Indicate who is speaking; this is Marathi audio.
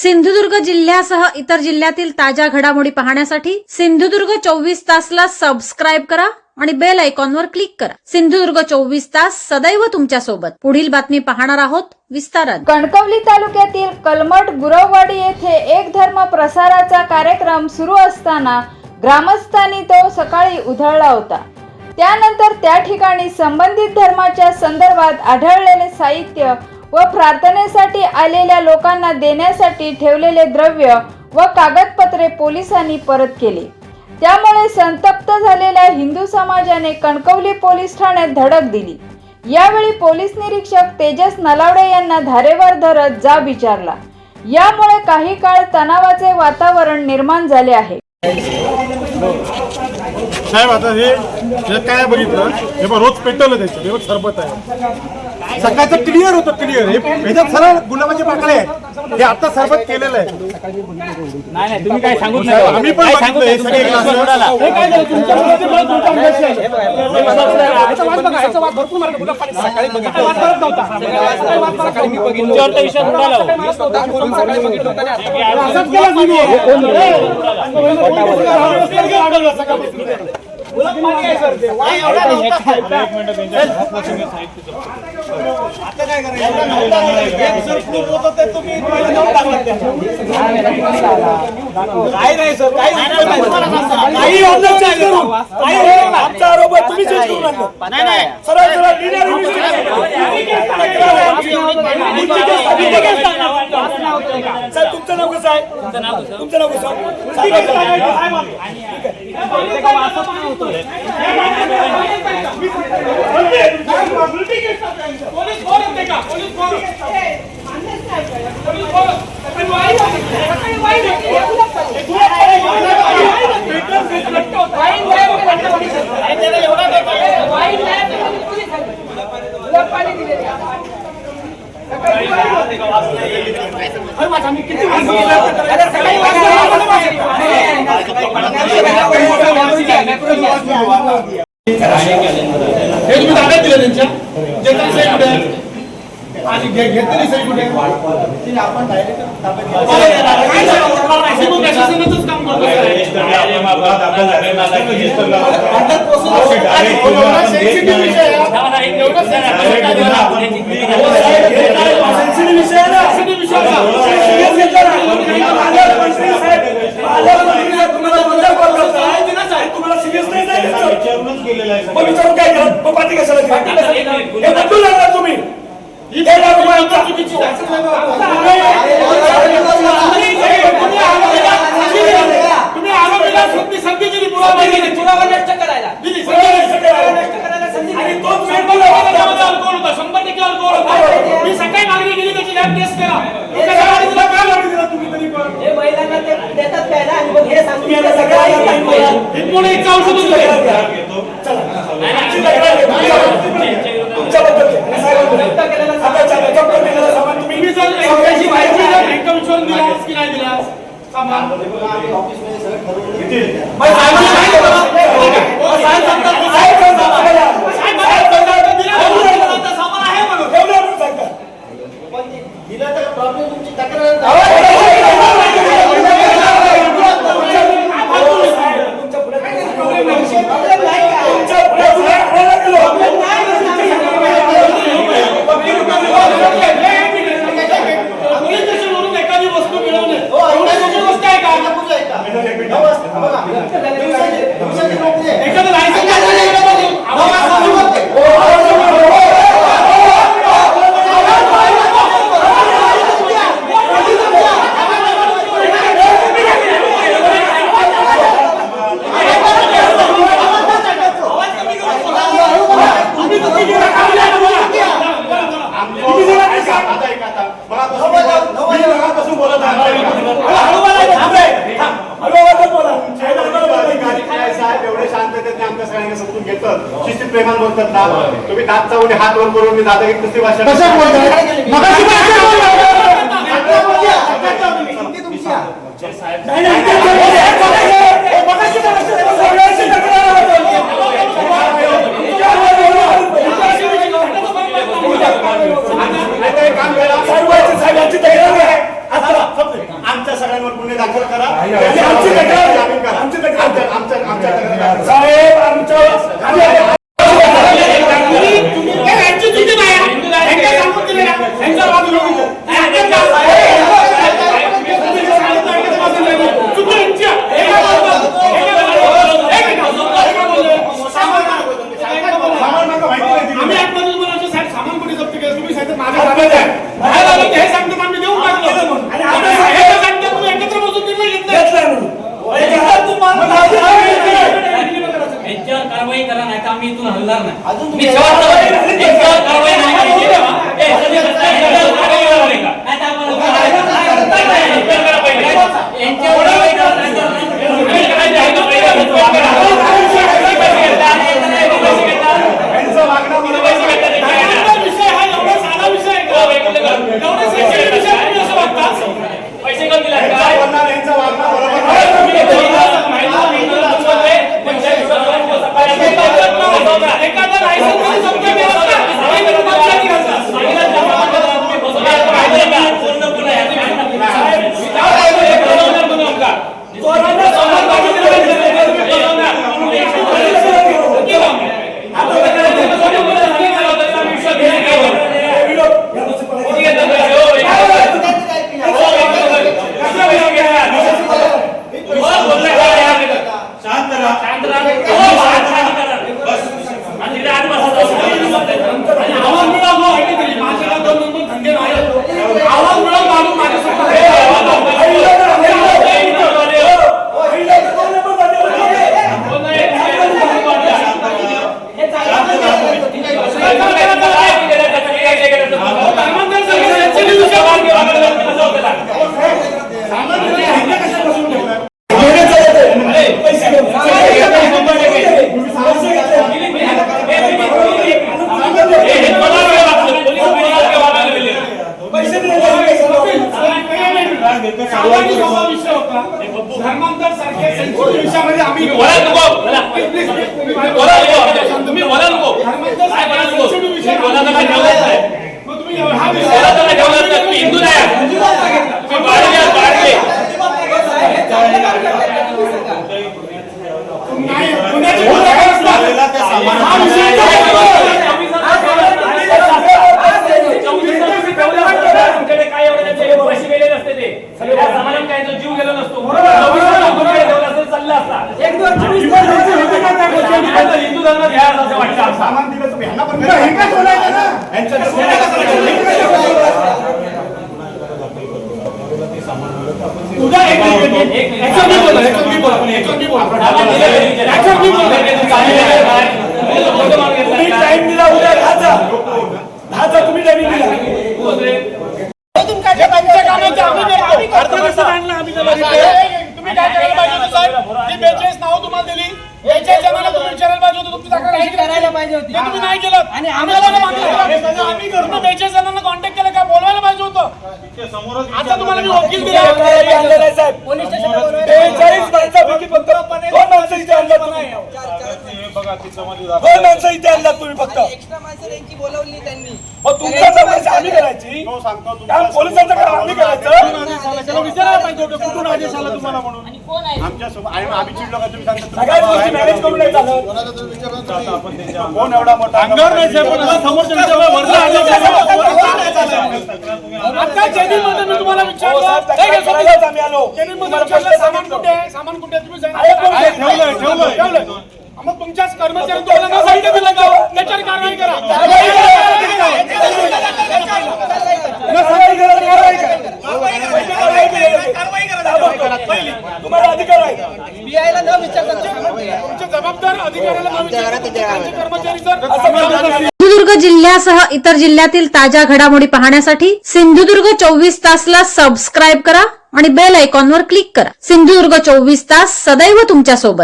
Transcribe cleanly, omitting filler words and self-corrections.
Speaker 1: सिंधुदुर्ग जिल्ह्यासह इतर जिल्ह्यातील ताज्या घडामोडी पाहण्यासाठी सिंधुदुर्ग 24 तासला सबस्क्राइब करा आणि बेल आयकॉनवर क्लिक करा। सिंधुदुर्ग 24 तास सदैव तुमच्या सोबत। पुढील बातमी पाहणार आहोत विस्ताराने।
Speaker 2: कणकवली तालुक्यातील कलमठ गुरववाडी येथे एक धर्म प्रसाराचा कार्यक्रम सुरू असताना ग्रामस्थांनी तो सकाळी उधळला होता। त्यानंतर त्या ठिकाणी संबंधित धर्माच्या संदर्भात आढळलेले साहित्य व प्रार्थनेसाठी आलेल्या लोकांना देण्यासाठी ठेवलेले द्रव्य व कागदपत्रे पोलिसांनी परत केले। त्यामुळे संतप्त झालेल्या हिंदू समाजाने कणकवली पोलीस ठाण्यात धडक दिली। यावेळी पोलीस निरीक्षक तेजस नलावडे यांना धारेवर धरत जाब विचारला। यामुळे काही काळ तणावाचे वातावरण निर्माण झाले आहे।
Speaker 3: साहेब आता हे काय बघितलं हे बघ रोज पेटवलं त्याचं हे बघ सरबत आहे सकाळचं क्लिअर होतं क्लिअर हे ह्याच्यात सरळ गुलाबाचे पाकळे आहेत हे आता सरबत केलेलं आहे।
Speaker 4: नाही तुम्ही काय सांगू नका
Speaker 3: आम्ही पण बघितलं हे सगळे ग्लास
Speaker 4: हे काय झालं तुमच्या भरपूर मार्ग गुलाब पाणी सकाळी बघितलं वाद करत नव्हता सकाळी मी बघितलं तुमच्यावर तर विश्वास उडाला सकाळी बघितलं असंच केलं गुलाब पाणी आहे सर ते एक मिनिट आता काय करायचं सर प्रूफ होतं ते तुम्ही काय नाही सर काही आमचा आरोप आहे तुम्ही चेंज करू नका नाही सरळ सर तुमचं नाव कसं आहे तुमचं नाव कसं
Speaker 3: प्रेमान बोलतात ना तुम्ही दात चावून हात वर करून मी दादा कशी भाषा काम करा सगळ्यांवर गुन्हे दाखल करा आणि
Speaker 5: आमची तक्रार
Speaker 3: जामीन करा.
Speaker 5: आमची तक्रार
Speaker 3: आमच्या तक्रार
Speaker 5: साहेब आमच्या
Speaker 6: कारवाई करा नाही तर आम्ही इथून हलणार नाही. मी शेवटचं कारवाई नाही करायची तेव्हा पैसे कमी
Speaker 5: धर्मांतर सारख्या सेन्सिटिव्ह विषयामध्ये आम्ही
Speaker 6: तुम्ही बोला नको तुम्ही हिंदू नाही काय एवढे पैसे गेले नसते ते सगळ्या समाजात काय जीव गेला नसतो चालला असता हिंदू धर्म घ्यायला असं वाटतं
Speaker 3: सामान दिलं तुम्ही ह्यांना पण
Speaker 5: टाइम दिला उद्या 10चा तुम्ही टाइम दिला तुम्ही काय करायला पाहिजे होतं साहेब? ती 42 नावं तुम्हाला दिली. 42 जणांना तुम्ही विचारायला पाहिजे होतं, तुमची तक्रार कशी करायला पाहिजे होती. ते तुम्ही नाही केलं. आणि आम्हाला आम्ही करू. तुम्ही 42 जणांना कॉन्टॅक्ट केलं का? बोलवायला पाहिजे होतं. आता तुम्हाला मी वकील दिला. पोलीस स्टेशनला बोलवायला 42 माणसापैकी फक्त 2 माणसं इथे आणला तुम्ही.
Speaker 3: बघा तिच्यामध्ये
Speaker 5: 2 माणसं इथे आणला तुम्ही फक्त.
Speaker 7: एक्स्ट्रा माणसं त्यांची बोलवली त्यांनी.
Speaker 5: तुमच्या समस्या आम्ही करायची.
Speaker 3: सांगतो
Speaker 5: काम पोलिसांचं काम आम्ही करायचं.
Speaker 3: त्याला विचारायला पाहिजे होतं कुठून आदेश आला तुम्हाला म्हणून. आमच्या सोबत आम्ही चिडलो का तुम्ही सांगता
Speaker 5: सगळ्याच गोष्टी मॅनेज करून नाही चालत.
Speaker 3: कोण एवढा मोठा अंगावर नाही साहेब, पण समोरच्या वरला आदेश
Speaker 5: आता केबिनमध्ये मी तुम्हाला विचारलं. करायलाच आम्ही आलो. केबिनमध्ये विचारलं सामान कुठे आहे? सामान कुठे आहे? तुम्ही सांगा. ठेवलंय. मग तुमच्याच कर्मचारी तुम्हाला न सांगितलं दिलं का? त्याच्यावर कारवाई करा. तुम्हाला अधिकार आहे.
Speaker 7: बियायला न विचारता
Speaker 5: तुमच्या जबाबदार अधिकाऱ्याला न विचारता कर्मचारी जर असं
Speaker 1: सिंधुदुर्ग जिल्ह्यासह इतर जिल्ह्यातील ताज्या घडामोडी पाहण्यासाठी सिंधुदुर्ग 24 तासला सबस्क्राईब करा आणि बेल आयकॉनवर क्लिक करा. सिंधुदुर्ग 24 तास सदैव तुमच्या सोबत.